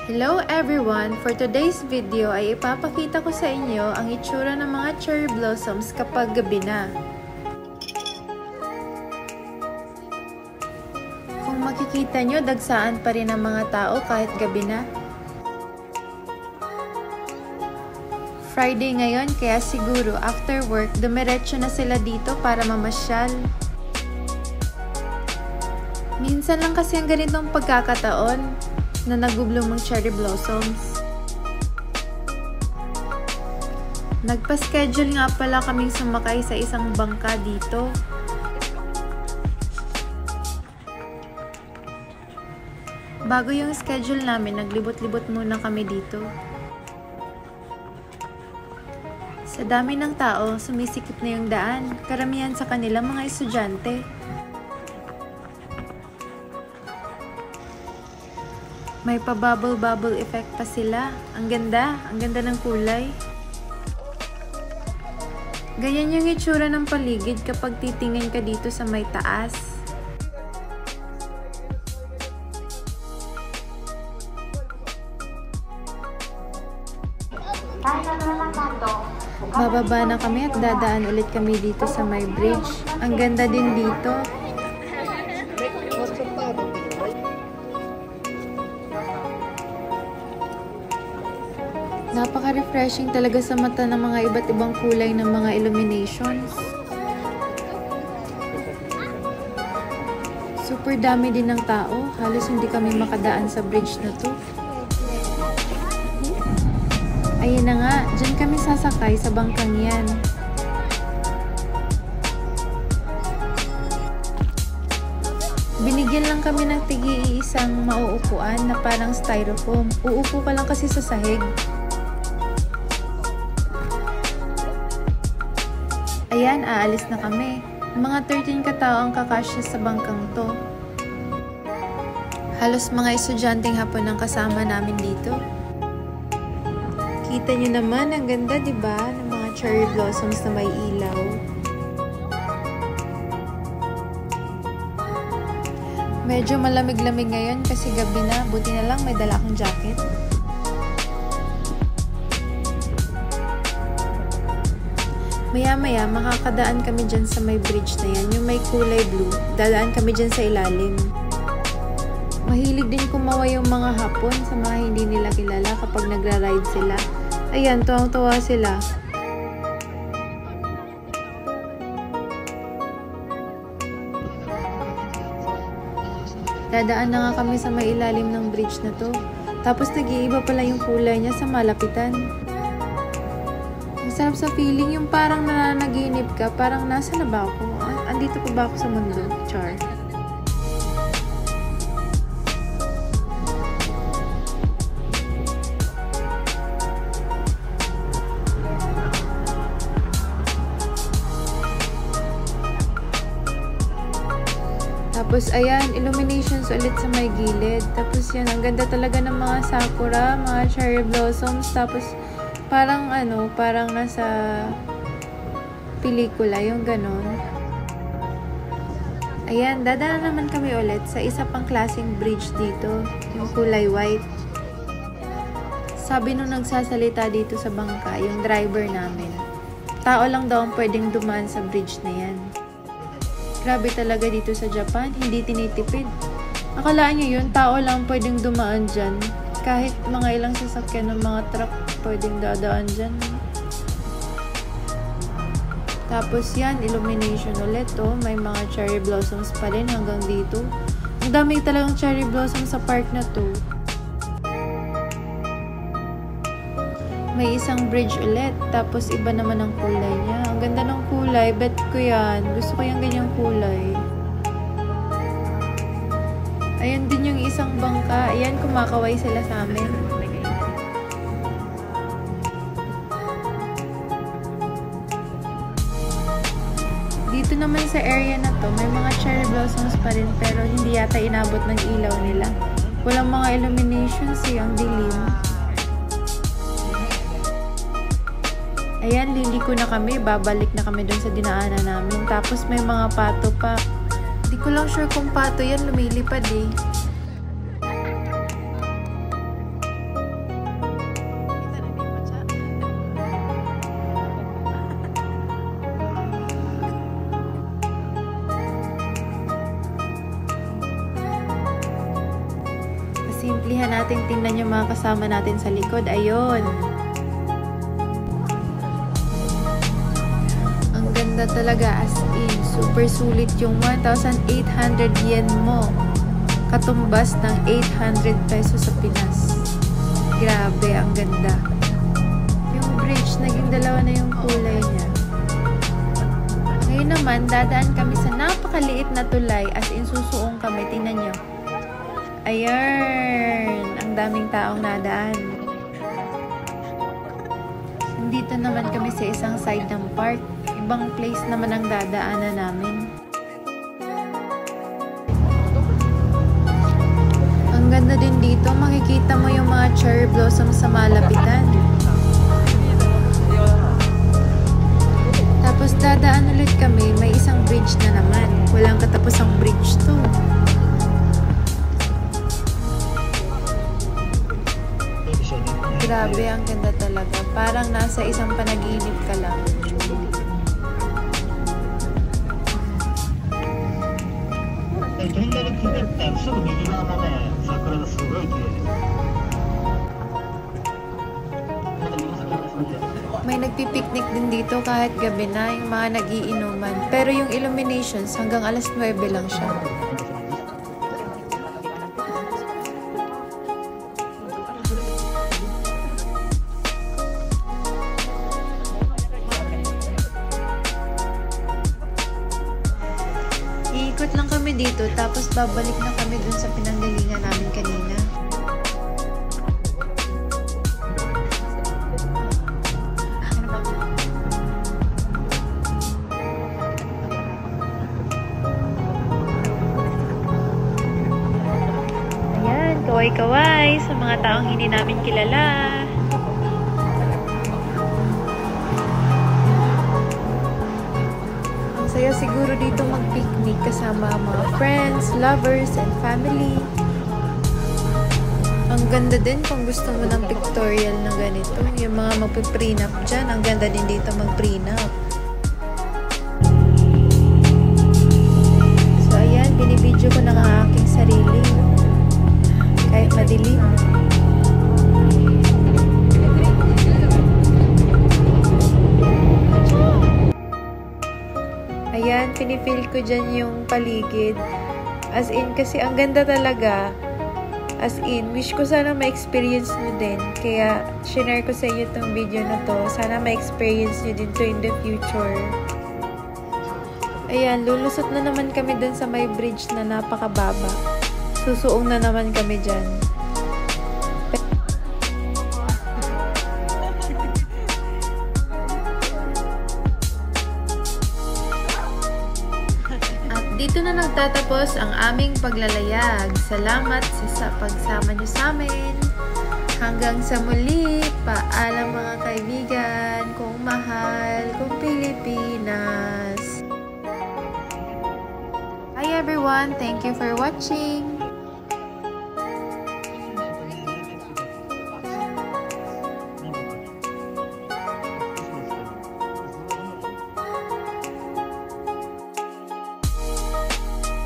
Hello everyone! For today's video ay ipapakita ko sa inyo ang itsura ng mga cherry blossoms kapag gabi na. Kung makikita nyo, dagsaan pa rin ang mga tao kahit gabi na. Friday ngayon, kaya siguro after work, dumiretso na sila dito para mamasyal. Minsan lang kasi ang ganitong pagkakataon na nag-bloom ang cherry blossoms. Nagpa-schedule nga pala kaming sumakay sa isang bangka dito. Bago yung schedule namin, naglibot-libot muna kami dito. Sa dami ng tao, sumisikip na yung daan. Karamihan sa kanila mga estudyante. May pa-bubble-bubble effect pa sila. Ang ganda ng kulay. Ganyan yung itsura ng paligid kapag titingin ka dito sa may taas. Bababa na kami at dadaan ulit kami dito sa may bridge. Ang ganda din dito. Napaka-refreshing talaga sa mata ng mga iba't ibang kulay ng mga illuminations. Super dami din ng tao. Halos hindi kami makadaan sa bridge na to. Ayun na nga, dyan kami sasakay sa bangkang yan. Binigyan lang kami ng tigi-iisang mauupuan na parang styrofoam. Uupo ka lang kasi sa sahig. Ayan, aalis na kami. Mga 13 katao ang kakasya sa bangkang to. Halos mga estudyanteng hapon ang kasama namin dito. Kita nyo naman, ang ganda diba ng mga cherry blossoms na may ilaw. Medyo malamig-lamig ngayon kasi gabi na. Buti na lang may dala akong jacket. Maya-maya, makakadaan kami dyan sa may bridge na yan, yung may kulay blue. Dadaan kami dyan sa ilalim. Mahilig din kumawa yung mga Hapon sa mga hindi nila kilala kapag nagra-ride sila. Ayan, tuwang-tuwa sila. Dadaan na nga kami sa may ilalim ng bridge na to. Tapos nag-iiba pala yung kulay niya sa malapitan. Masarap sa feeling, yung parang nananaginip ka, parang nasa na ba ako? Andito pa ba ako sa mundo? Char. Tapos ayan, illuminations ulit sa may gilid. Tapos yan, ang ganda talaga ng mga sakura, mga cherry blossoms. Tapos parang parang nasa pelikula, yung ganon. Ayan, dadaan naman kami ulit sa isa pang klaseng bridge dito, yung kulay white. Sabi nung nagsasalita dito sa bangka, yung driver namin, tao lang daw ang pwedeng dumaan sa bridge na yan. Grabe talaga dito sa Japan, hindi tinitipid. Akalaan nyo yun, tao lang pwedeng dumaan dyan. Kahit mga ilang sasakyan ng mga truck pwedeng dadaan dyan. Tapos yan, illumination ulit. Oh. May mga cherry blossoms pa rin hanggang dito. Ang dami talagang cherry blossoms sa park na to. May isang bridge ulit. Tapos iba naman ang kulay niya. Ang ganda ng kulay. Bet ko yan. Gusto ko yung ganyang kulay. Ayan din yung isang bangka. Ayan, kumakaway sila sa amin. Dito naman sa area na to, may mga cherry blossoms pa rin pero hindi yata inabot ng ilaw nila. Walang mga illuminations ang dilim. Ayan, liliko na kami. Babalik na kami dun sa dinaanan namin. Tapos may mga pato pa. Di ko lang sure kung pato yan, lumilipad eh. Simplihan natin tingnan yung mga kasama natin sa likod. Ayun. Ang ganda talaga, as in. Super sulit yung 1,800 yen mo. Katumbas ng 800 pesos sa Pinas. Grabe, ang ganda. Yung bridge, naging dalawa na yung kulay niya. Ngayon naman, dadaan kami sa napakaliit na tulay, as in susuong kami. Tingnan nyo. Ayan, ang daming taong nadaan. Nandito naman kami sa isang side ng park. Ibang place naman ang dadaanan namin. Ang ganda din dito, makikita mo yung mga cherry blossom sa malapitan. Tapos dadaan ulit kami, may isang bridge na naman. Walang katapusang bridge to. Grabe, ang ganda talaga. Parang nasa isang panaginip ka lang. May nagpipiknik din dito kahit gabi na, yung mga nagiinuman. Pero yung illuminations hanggang alas 9 lang siya. Iikot lang kami dito, tapos babalik na kami dun sa pinanggalingan namin kanina. Ayan, kaway-kaway sa mga taong hindi namin kilala. Saya siguro dito mag-picnic kasama mga friends, lovers, and family. Ang ganda din kung gusto mo ng pictorial na ganito. Yung mga magpiprenup dyan, ang ganda din dito mag-prenup. So ayan, binibidyo ko na ang aking sarili. Kahit madilim. Ayan, pinifeel ko dyan yung paligid. As in, kasi ang ganda talaga. As in, wish ko sana ma-experience nyo din. Kaya, shinare ko sa inyo itong video na to. Sana ma-experience nyo din to in the future. Ayan, lulusot na naman kami dun sa may bridge na napakababa. Susuong na naman kami dyan. Dito na nagtatapos ang aming paglalayag. Salamat sa pagsama niyo sa amin. Hanggang sa muli, paalam mga kaibigan, kung mahal, kung Pilipinas. Hi everyone, thank you for watching.